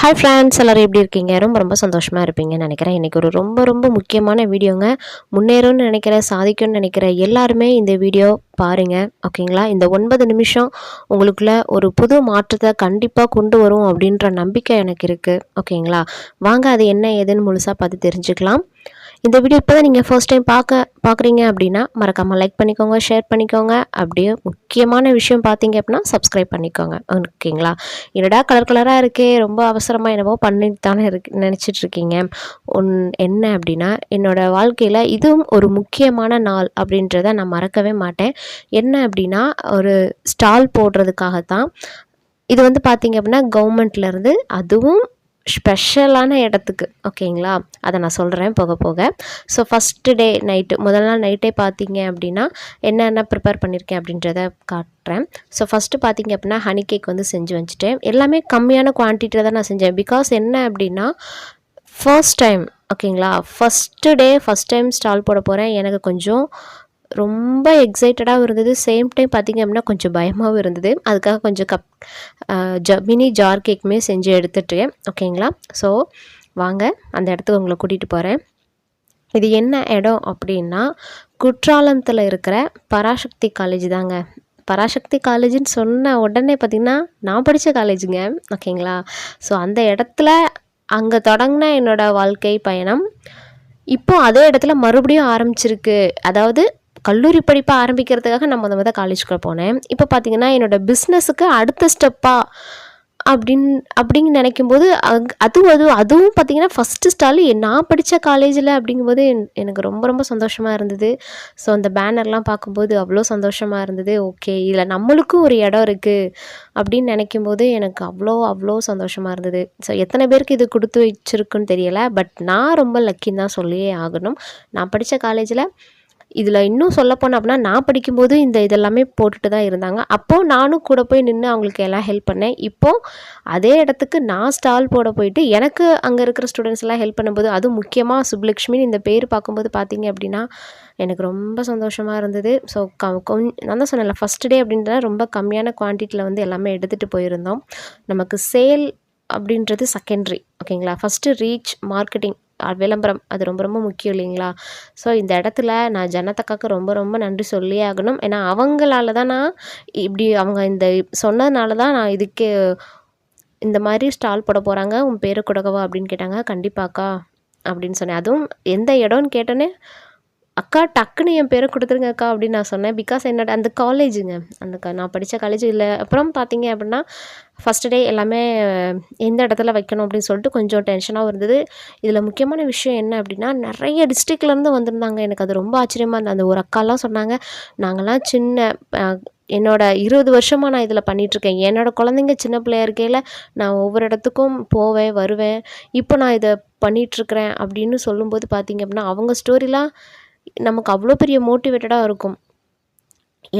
Hi friends, எல்லோரும் எப்படி இருக்கீங்க? ரொம்ப சந்தோஷமாக இருப்பீங்கன்னு நினைக்கிறேன். இன்றைக்கி ஒரு ரொம்ப முக்கியமான வீடியோங்க. முன்னேறும்னு நினைக்கிற, சாதிக்கும்னு நினைக்கிற எல்லாருமே இந்த வீடியோ பாருங்கள், ஓகேங்களா? இந்த 9 நிமிஷம் உங்களுக்குள்ள ஒரு புது மாற்றத்தை கண்டிப்பாக கொண்டு வரும் அப்படின்ற நம்பிக்கை எனக்கு இருக்குது, ஓகேங்களா? வாங்க அது என்ன ஏதுன்னு முழுசாக பார்த்து தெரிஞ்சுக்கலாம். இந்த வீடியோ இப்போ தான் நீங்கள் ஃபர்ஸ்ட் டைம் பார்க்குறீங்க அப்படின்னா மறக்காமல் லைக் பண்ணிக்கோங்க, ஷேர் பண்ணிக்கோங்க. அப்படியே முக்கியமான விஷயம் பார்த்தீங்க அப்படின்னா சப்ஸ்கிரைப் பண்ணிக்கோங்க, ஓகேங்களா? என்னடா கலர் கலராக இருக்கே, ரொம்ப அவசரமாக என்னவோ பண்ணிட்டு தானே நினச்சிட்டு இருக்கீங்க. என்ன அப்படின்னா, என்னோடய வாழ்க்கையில் இதுவும் ஒரு முக்கியமான நாள் அப்படின்றத நான் மறக்கவே மாட்டேன். என்ன அப்படின்னா, ஒரு ஸ்டால் போடுறதுக்காகத்தான். இது வந்து பார்த்தீங்க அப்படின்னா கவர்மெண்ட்லேருந்து, அதுவும் ஸ்பெஷலான இடத்துக்கு, ஓகேங்களா? அதை நான் சொல்கிறேன் போக போக. ஸோ ஃபஸ்ட்டு டே நைட்டு, முதல் நாள் நைட்டே பார்த்தீங்க அப்படின்னா என்னென்ன ப்ரிப்பேர் பண்ணியிருக்கேன் அப்படின்றத காட்டுறேன். ஸோ ஃபஸ்ட்டு பார்த்தீங்க அப்படின்னா ஹனி கேக் வந்து செஞ்சு வச்சுட்டேன். எல்லாமே கம்மியான குவான்டிட்டியில் தான் நான் செஞ்சேன். பிகாஸ் என்ன அப்படின்னா ஃபர்ஸ்ட் டைம், ஓகேங்களா? ஃபஸ்ட் டைம் ஸ்டால் போட போகிறேன். எனக்கு கொஞ்சம் ரொம்ப எக்ஸைட்டடாகவும் இருந்தது. சேம் டைம் பார்த்திங்க அப்படின்னா கொஞ்சம் பயமாகவும் இருந்தது. அதுக்காக கொஞ்சம் மினி ஜார் கேக்குமே செஞ்சு எடுத்துட்டேன், ஓகேங்களா? ஸோ வாங்க அந்த இடத்துக்கு உங்களை கூட்டிகிட்டு போகிறேன். இது என்ன இடம் அப்படின்னா, குற்றாலத்தில் இருக்கிற பராசக்தி காலேஜ் தாங்க. பராசக்தி காலேஜுன்னு சொன்ன உடனே பார்த்திங்கன்னா நான் படித்த காலேஜுங்க, ஓகேங்களா? ஸோ அந்த இடத்துல அங்கே தொடங்கின என்னோடய வாழ்க்கை பயணம் இப்போது அதே இடத்துல மறுபடியும் ஆரம்பிச்சிருக்கு. அதாவது கல்லூரி படிப்பை ஆரம்பிக்கிறதுக்காக நான் முத காலேஜுக்குள்ளே போனேன். இப்போ பார்த்திங்கன்னா என்னோடய பிஸ்னஸுக்கு அடுத்த ஸ்டெப்பாக அப்படின்னு நினைக்கும்போது அதுவும் பார்த்திங்கன்னா ஃபஸ்ட்டு ஸ்டால் நான் படித்த காலேஜில் அப்படிங்கும்போது எனக்கு ரொம்ப சந்தோஷமாக இருந்தது. ஸோ அந்த பேனர்லாம் பார்க்கும்போது அவ்வளோ சந்தோஷமாக இருந்தது. ஓகே, இதில் நம்மளுக்கும் ஒரு இடம் இருக்குது அப்படின்னு நினைக்கும்போது எனக்கு அவ்வளோ சந்தோஷமாக இருந்தது. ஸோ எத்தனை பேருக்கு இது கொடுத்து வச்சுருக்குன்னு தெரியலை, பட் நான் ரொம்ப லக்கின்னு தான் சொல்லியே ஆகணும். நான் படித்த காலேஜில் இதில் இன்னும் சொல்லப்போனோம் அப்படின்னா, நான் படிக்கும்போது இதெல்லாமே போட்டுட்டு தான் இருந்தாங்க. அப்போது நானும் கூட போய் நின்று அவங்களுக்கு எல்லாம் ஹெல்ப் பண்ணேன். இப்போது அதே இடத்துக்கு நான் ஸ்டால் போட போயிட்டு எனக்கு அங்கே இருக்கிற ஸ்டூடெண்ட்ஸ் எல்லாம் ஹெல்ப் பண்ணும்போது, அதுவும் முக்கியமாக சுப்புலக்ஷ்மின்னு இந்த பேர் பார்க்கும்போது பார்த்தீங்க அப்படின்னா எனக்கு ரொம்ப சந்தோஷமாக இருந்தது. ஸோ நான் தான் சொன்னேன்ல, ஃபஸ்ட் டே அப்படின்றத ரொம்ப கம்மியான குவான்டிட்டியில் வந்து எல்லாமே எடுத்துகிட்டு போயிருந்தோம். நமக்கு சேல் அப்படின்றது செகண்ட்ரி, ஓகேங்களா? ஃபஸ்ட்டு ரீச், மார்க்கெட்டிங், விளம்பரம், அது ரொம்ப முக்கியம் இல்லைங்களா? ஸோ இந்த இடத்துல நான் ஜனதக்காக்கு ரொம்ப நன்றி சொல்லியே ஆகணும். ஏன்னா அவங்களால தான் நான் இப்படி, அவங்க இந்த சொன்னதுனால தான் நான் இதுக்கு இந்த மாதிரி ஸ்டால் போட போகிறாங்க, உன் பேரை கொடுக்கவா அப்படின்னு கேட்டாங்க. கண்டிப்பாக்கா அப்படின்னு சொன்னேன். அதுவும் எந்த இடம்னு கேட்டோன்னே, அக்கா டக்குன்னு என் பேரை கொடுத்துருங்க அக்கா அப்படின்னு நான் சொன்னேன். பிகாஸ் என்னோட அந்த காலேஜுங்க, நான் படித்த காலேஜ் இல்லை. அப்புறம் பார்த்தீங்க அப்படின்னா ஃபஸ்ட்டு டே எல்லாமே எந்த இடத்துல வைக்கணும் அப்படின்னு சொல்லிட்டு கொஞ்சம் டென்ஷனாகவும் இருந்தது. இதில் முக்கியமான விஷயம் என்ன அப்படின்னா, நிறைய டிஸ்ட்ரிக்ட்லேருந்து வந்திருந்தாங்க. எனக்கு அது ரொம்ப ஆச்சரியமாக இருந்தது. அந்த ஒரு அக்காலாம் சொன்னாங்க, நாங்கள்லாம் என்னோட 20 வருஷமாக நான் இதில் பண்ணிகிட்ருக்கேன். என்னோடய குழந்தைங்க சின்ன பிள்ளையா இருக்கையில் நான் ஒவ்வொரு இடத்துக்கும் போவேன், வருவேன். இப்போ நான் இதை பண்ணிகிட்ருக்கிறேன் அப்படின்னு சொல்லும்போது பார்த்திங்க அப்படின்னா அவங்க ஸ்டோரிலாம் நமக்கு அவ்வளோ பெரிய மோட்டிவேட்டடாக இருக்கும்.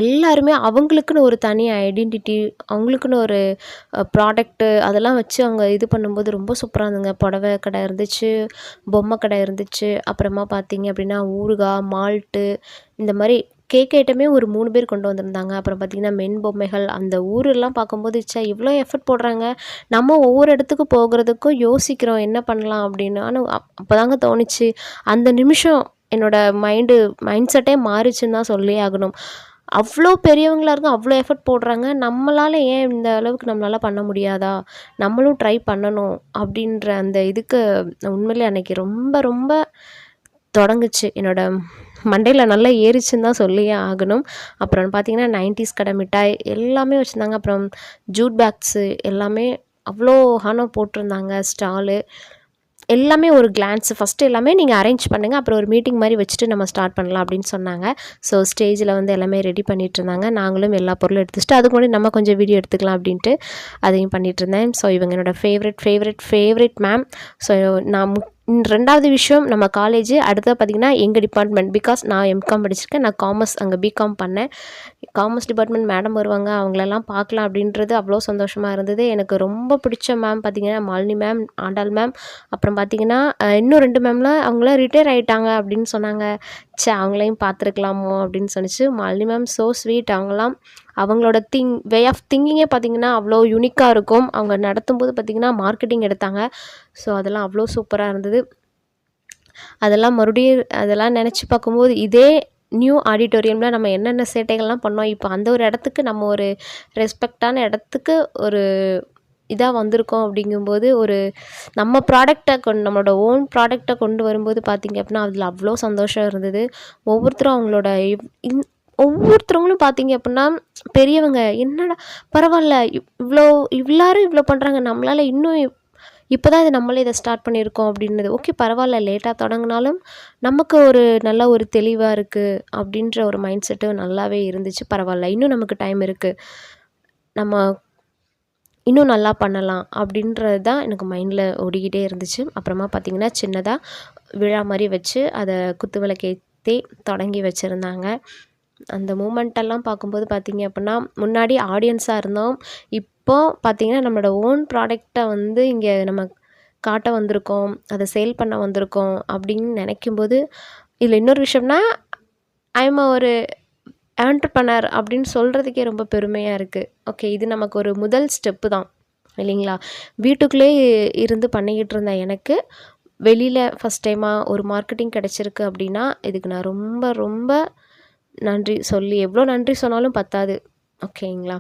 எல்லாருமே அவங்களுக்குன்னு ஒரு தனி ஐடென்டிட்டி, அவங்களுக்குன்னு ஒரு ப்ராடக்ட்டு அதெல்லாம் வச்சு அவங்க இது பண்ணும்போது ரொம்ப சூப்பராக இருந்ததுங்க. புடவை கடை இருந்துச்சு, பொம்மை கடை இருந்துச்சு, அப்புறமா பார்த்தீங்க அப்படின்னா ஊறுகாய், மால்ட்டு, இந்த மாதிரி கேக் ஐட்டமே ஒரு 3 பேர் கொண்டு வந்திருந்தாங்க. அப்புறம் பார்த்திங்கன்னா மென் பொம்மைகள், அந்த ஊரெல்லாம் பார்க்கும்போது இவ்வளோ எஃபர்ட் போடுறாங்க, நம்ம ஒவ்வொரு இடத்துக்கு போகிறதுக்கும் யோசிக்கிறோம் என்ன பண்ணலாம் அப்படின்னு. ஆனால் அப்போ தாங்க தோணுச்சு, அந்த நிமிஷம் என்னோடய மைண்ட் செட்டே மாறிச்சுன்னு தான் சொல்லி ஆகணும். அவ்வளோ பெரியவங்களா இருக்கும், அவ்வளோ எஃபர்ட் போடுறாங்க, நம்மளால் ஏன் இந்த அளவுக்கு நம்மளால் பண்ண முடியாதா, நம்மளும் ட்ரை பண்ணணும் அப்படின்ற அந்த இதுக்கு உண்மையிலே அன்றைக்கி ரொம்ப தொடங்குச்சு. என்னோடய மண்டையில் நல்லா ஏறிச்சுன்னு தான் சொல்லியே ஆகணும். அப்புறம் பார்த்திங்கன்னா 90s கடை மிட்டாய் எல்லாமே வச்சுருந்தாங்க. அப்புறம் ஜூட் பேக்ஸு எல்லாமே அவ்வளோ போட்டிருந்தாங்க ஸ்டாலு. எல்லாமே ஒரு கிளான்ஸு ஃபஸ்ட்டு எல்லாமே நீங்கள் அரேஞ்ச் பண்ணுங்கள், அப்புறம் ஒரு மீட்டிங் மாதிரி வச்சுட்டு நம்ம ஸ்டார்ட் பண்ணலாம் அப்படின்னு சொன்னாங்க. ஸோ ஸ்டேஜில் வந்து எல்லாமே ரெடி பண்ணிகிட்ருந்தாங்க. நாங்களும் எல்லா பொருளும் எடுத்து வச்சுட்டு அதுக்கு முன்னாடி நம்ம கொஞ்சம் வீடியோ எடுத்துக்கலாம் அப்படின்ட்டு அதையும் பண்ணிகிட்ருந்தேன். ஸோ இவங்க என்னோடய ஃபேவரெட் மேம். ஸோ நான் 2வது விஷயம், நம்ம காலேஜு அடுத்தது பார்த்திங்கன்னா எங்கள் டிபார்ட்மெண்ட். பிகாஸ் நான் எம்காம் படிச்சிருக்கேன், நான் காமர்ஸ் அங்கே பிகாம் பண்ணேன். காமர்ஸ் டிபார்ட்மெண்ட் மேடம் வருவாங்க, அவங்களெல்லாம் பார்க்கலாம் அப்படின்றது அவ்வளோ சந்தோஷமாக இருந்தது. எனக்கு ரொம்ப பிடிச்ச மேம் பார்த்திங்கன்னா மாலினி மேம், ஆண்டாள் மேம், அப்புறம் பார்த்திங்கன்னா இன்னும் 2 மேம்லாம் அவங்களாம் ரிட்டையர் ஆகிட்டாங்க அப்படின்னு சொன்னாங்க. அவங்களையும் பார்த்துருக்கலாமோ அப்படின்னு சொன்னிச்சு. Malini ma'am so sweet. அவங்களோட வே ஆஃப் திங்கிங்கே பார்த்திங்கன்னா அவ்வளோ யூனிக்காக இருக்கும். அவங்க நடத்தும்போது பார்த்திங்கன்னா மார்க்கெட்டிங் எடுத்தாங்க. ஸோ அதெல்லாம் அவ்வளோ சூப்பராக இருந்தது. அதெல்லாம் நினச்சி பார்க்கும்போது இதே நியூ ஆடிட்டோரியமில் நம்ம என்னென்ன சேட்டைகள்லாம் பண்ணோம், இப்போ அந்த ஒரு இடத்துக்கு நம்ம ஒரு ரெஸ்பெக்டான இடத்துக்கு ஒரு இதாக வந்திருக்கோம் அப்படிங்கும்போது, ஒரு நம்ம நம்மளோட ஓன் ப்ராடக்டை கொண்டு வரும்போது பார்த்திங்க அப்படின்னா அதில் அவ்வளோ சந்தோஷம் இருந்தது. ஒவ்வொருத்தரும் அவங்களோட ஒவ்வொருத்தவங்களும் பார்த்திங்க அப்படின்னா பெரியவங்க, என்னடா பரவாயில்ல எல்லாரும் இவ்வளோ பண்ணுறாங்க, நம்மளால் இன்னும் இப்போ தான் நம்மளே இதை ஸ்டார்ட் பண்ணியிருக்கோம் அப்படின்றது. ஓகே பரவாயில்ல, லேட்டாக தொடங்கினாலும் நமக்கு ஒரு நல்ல ஒரு தெளிவாக இருக்குது அப்படின்ற ஒரு மைண்ட் செட்டு நல்லாவே இருந்துச்சு. பரவாயில்ல, இன்னும் நமக்கு டைம் இருக்குது, நம்ம இன்னும் நல்லா பண்ணலாம் அப்படின்றது தான் எனக்கு மைண்டில் ஓடிக்கிட்டே இருந்துச்சு. அப்புறமா பார்த்திங்கன்னா சின்னதாக விழா மாதிரி வச்சு அதை குத்து விளக்கேற்றி தொடங்கி வச்சுருந்தாங்க. அந்த மூமெண்ட்டெல்லாம் பார்க்கும்போது பார்த்திங்க அப்படின்னா முன்னாடி ஆடியன்ஸாக இருந்தோம், இப்போ பார்த்திங்கன்னா நம்மளோட ஓன் ப்ராடக்டை இங்கே நம்ம காட்ட வந்திருக்கோம், அதை சேல் பண்ண வந்திருக்கோம் அப்படின்னு நினைக்கும்போது, இதில் இன்னொரு விஷயம்னா ஒரு ஆண்டர்ப்ரனர் அப்படின்னு சொல்கிறதுக்கே ரொம்ப பெருமையாக இருக்குது. ஓகே, இது நமக்கு ஒரு முதல் ஸ்டெப்பு தான் இல்லைங்களா? வீட்டுக்குள்ளே இருந்து பண்ணிக்கிட்டு இருந்த எனக்கு வெளியில் ஃபஸ்ட் டைமாக ஒரு மார்க்கெட்டிங் கிடச்சிருக்கு அப்படின்னா இதுக்கு நான் ரொம்ப ரொம்ப நன்றி எவ்வளோ நன்றி சொன்னாலும் பத்தாது. ஓகேங்களா?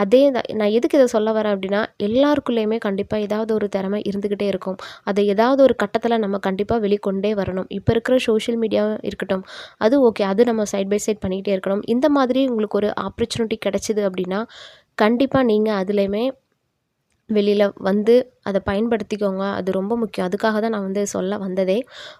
அதே தான் நான் எதுக்கு இதை சொல்ல வரேன் அப்படின்னா, எல்லாருக்குள்ளேயுமே கண்டிப்பாக ஏதாவது ஒரு திறமை இருந்துக்கிட்டே இருக்கும். அதை ஏதாவது ஒரு கட்டத்தில் நம்ம கண்டிப்பாக வெளிக்கொண்டே வரணும். இப்போ இருக்கிற சோஷியல் மீடியா இருக்கட்டும், அது ஓகே, அது நம்ம சைட் பை சைட் பண்ணிக்கிட்டே இருக்கணும். இந்த மாதிரி உங்களுக்கு ஒரு ஆப்பர்ச்சுனிட்டி கிடச்சிது அப்படின்னா கண்டிப்பாக நீங்கள் அதுலேயுமே வெளியில் அதை பயன்படுத்திக்கோங்க. அது ரொம்ப முக்கியம். அதுக்காக தான் நான் சொல்ல வந்ததே.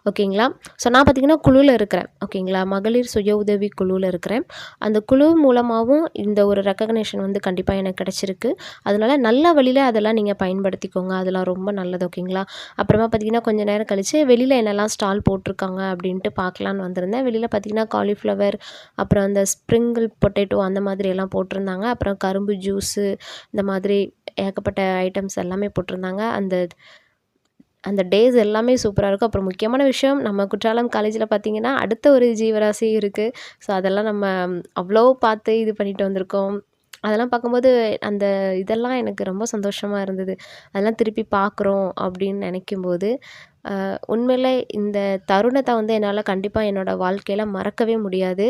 ஓகேங்களா? ஸோ நான் பார்த்திங்கன்னா குழுவில் இருக்கிறேன். ஓகேங்களா? மகளிர் சுய உதவி குழுவில் இருக்கிறேன். அந்த குழு மூலமாகவும் இந்த ஒரு ரெக்கக்னேஷன் கண்டிப்பாக எனக்கு கிடச்சிருக்கு. அதனால் நல்ல வழியில் அதெல்லாம் நீங்கள் பயன்படுத்திக்கோங்க. அதெல்லாம் ரொம்ப நல்லது. ஓகேங்களா? அப்புறமா பார்த்திங்கன்னா கொஞ்சம் நேரம் கழித்து வெளியில் என்னெல்லாம் ஸ்டால் போட்டிருக்காங்க அப்படின்ட்டு பார்க்கலான்னு வந்திருந்தேன். வெளியில் பார்த்திங்கன்னா காலிஃப்ளவர், அப்புறம் அந்த ஸ்ப்ரிங்கிள் பொட்டேட்டோ அந்த மாதிரி எல்லாம் போட்டிருந்தாங்க. அப்புறம் கரும்பு ஜூஸு, இந்த மாதிரி ஏகப்பட்ட ஐட்டம்ஸ் எல்லாமே போட்டிருந்தாங்க. அந்த டேஸ் எல்லாமே சூப்பராக இருக்கும். அப்புறம் முக்கியமான விஷயம், நம்ம குற்றாலம் காலேஜில் பார்த்திங்கன்னா அடுத்த ஒரு ஜீவராசி இருக்குது. ஸோ அதெல்லாம் நம்ம அவ்வளோ பார்த்து இது பண்ணிட்டு வந்திருக்கோம். அதெல்லாம் பார்க்கும்போது அந்த இதெல்லாம் எனக்கு ரொம்ப சந்தோஷமாக இருந்தது. அதெல்லாம் திருப்பி பார்க்குறோம் அப்படின்னு நினைக்கும்போது உண்மையிலே இந்த தருணத்தை என்னால் கண்டிப்பாக என்னோடய வாழ்க்கையில் மறக்கவே முடியாது.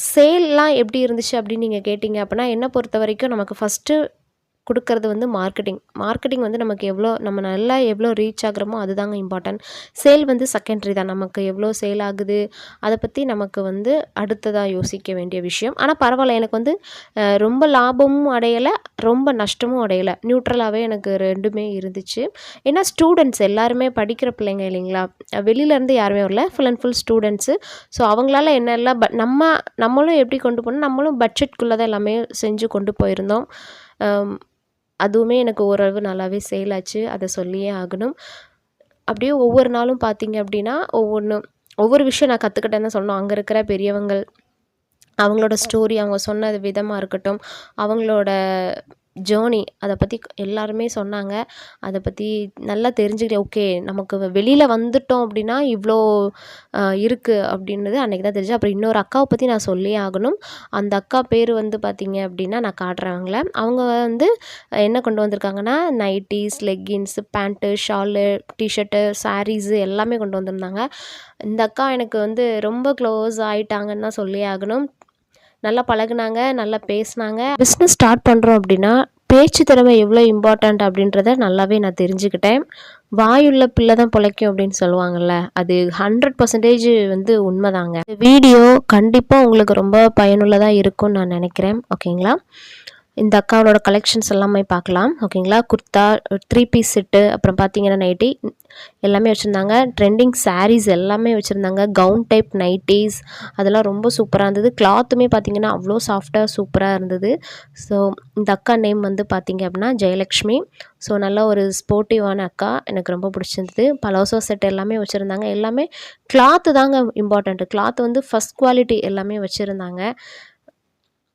சேல்லாம் எப்படி இருந்துச்சு அப்படின்னு நீங்கள் கேட்டிங்க அப்படின்னா, என்னை பொறுத்த வரைக்கும் நமக்கு ஃபஸ்ட்டு கொடுக்கறது மார்க்கெட்டிங் நமக்கு நம்ம நல்லா எவ்வளோ ரீச் ஆகுறோமோ அதுதாங்க இம்பார்ட்டன்ட். சேல் செகண்டரி தான். நமக்கு எவ்வளோ சேல் ஆகுது அதை பற்றி நமக்கு அடுத்ததாக யோசிக்க வேண்டிய விஷயம். ஆனால் பரவாயில்ல, எனக்கு ரொம்ப லாபமும் அடையலை, ரொம்ப நஷ்டமும் அடையலை, நியூட்ரலாகவே எனக்கு ரெண்டுமே இருந்துச்சு. ஏன்னா ஸ்டூடெண்ட்ஸ் எல்லாருமே படிக்கிற பிள்ளைங்க இல்லைங்களா? வெளியிலேருந்து யாருமே வரல, full and full students. So அவங்களால என்னெல்லாம் நம்மளும் எப்படி கொண்டு போனோம், நம்மளும் பட்ஜெட்குள்ளே தான் எல்லாமே செஞ்சு கொண்டு போயிருந்தோம். அதுவுமே எனக்கு ஓரளவு நல்லாவே சேல் ஆச்சு, அதை சொல்லியே ஆகணும். அப்படியே ஒவ்வொரு நாளும் பார்த்திங்க அப்படின்னா ஒவ்வொரு விஷயம் நான் கற்றுக்கிட்டேன்னு தான் சொல்லணும். அங்கே இருக்கிற பெரியவங்கள், அவங்களோட ஸ்டோரி, அவங்க சொன்ன விதமாக இருக்கட்டும், அவங்களோட ஜேர்னி, அதை பற்றி எல்லாருமே சொன்னாங்க. அதை பற்றி நல்லா தெரிஞ்சுக்கிட்டேன். ஓகே, நமக்கு வெளியில் வந்துட்டோம் அப்படின்னா இவ்வளோ இருக்குது அப்படின்றது அன்றைக்கி தான் தெரிஞ்சு. அப்புறம் இன்னொரு அக்காவை பற்றி நான் சொல்லியே ஆகணும். அந்த அக்கா பேர் பார்த்திங்க அப்படின்னா, நான் காட்டுறேன் அவங்கள. அவங்க என்ன கொண்டு வந்திருக்காங்கன்னா, nighties, leggings, pants, shawl, t-shirt, saris எல்லாமே கொண்டு வந்திருந்தாங்க. இந்த அக்கா எனக்கு ரொம்ப க்ளோஸ் ஆகிட்டாங்கன்னு தான் சொல்லியே ஆகணும். நல்லா பழகுனாங்க, நல்லா பேசினாங்க. பிஸ்னஸ் ஸ்டார்ட் பண்ணுறோம் அப்படின்னா பேச்சு திறமை எவ்வளோ இம்பார்ட்டண்ட் அப்படின்றத நல்லாவே நான் தெரிஞ்சுக்கிட்டேன். வாயுள்ள பிள்ளை தான் பிழைக்கும் அப்படின்னு சொல்லுவாங்கள்ல, அது 100% உண்மைதாங்க. வீடியோ கண்டிப்பாக உங்களுக்கு ரொம்ப பயனுள்ளதாக இருக்கும்னு நான் நினைக்கிறேன். ஓகேங்களா? இந்த அக்காவோட கலெக்ஷன்ஸ் எல்லாமே பார்க்கலாம். ஓகேங்களா? குர்த்தா, 3 பீஸ் செட்டு, அப்புறம் பார்த்தீங்கன்னா நைட்டி எல்லாமே வச்சுருந்தாங்க. ட்ரெண்டிங் சாரீஸ் எல்லாமே வச்சுருந்தாங்க. கவுன் டைப் நைட்டீஸ் அதெல்லாம் ரொம்ப சூப்பராக இருந்தது. கிளாத்துமே பார்த்திங்கன்னா அவ்வளோ சாஃப்டாக சூப்பராக இருந்தது. ஸோ இந்த அக்கா நேம் பார்த்திங்க அப்படின்னா ஜெயலக்ஷ்மி. ஸோ நல்ல ஒரு ஸ்போர்ட்டிவான அக்கா, எனக்கு ரொம்ப பிடிச்சிருந்தது. பலோசோ செட் எல்லாமே வச்சுருந்தாங்க. எல்லாமே கிளாத்து தாங்க இம்பார்ட்டண்ட்டு. கிளாத் ஃபஸ்ட் குவாலிட்டி எல்லாமே வச்சுருந்தாங்க.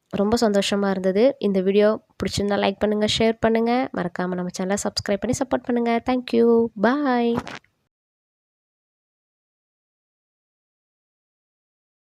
ரொம்ப சந்தோஷமாக இருந்தது. இந்த வீடியோ பிடிச்சிருந்தா லைக் பண்ணுங்கள், ஷேர் பண்ணுங்கள். மறக்காமல் நம்ம சேனலை சப்ஸ்கிரைப் பண்ணி சப்போர்ட் பண்ணுங்கள். தேங்க்யூ. பாய்.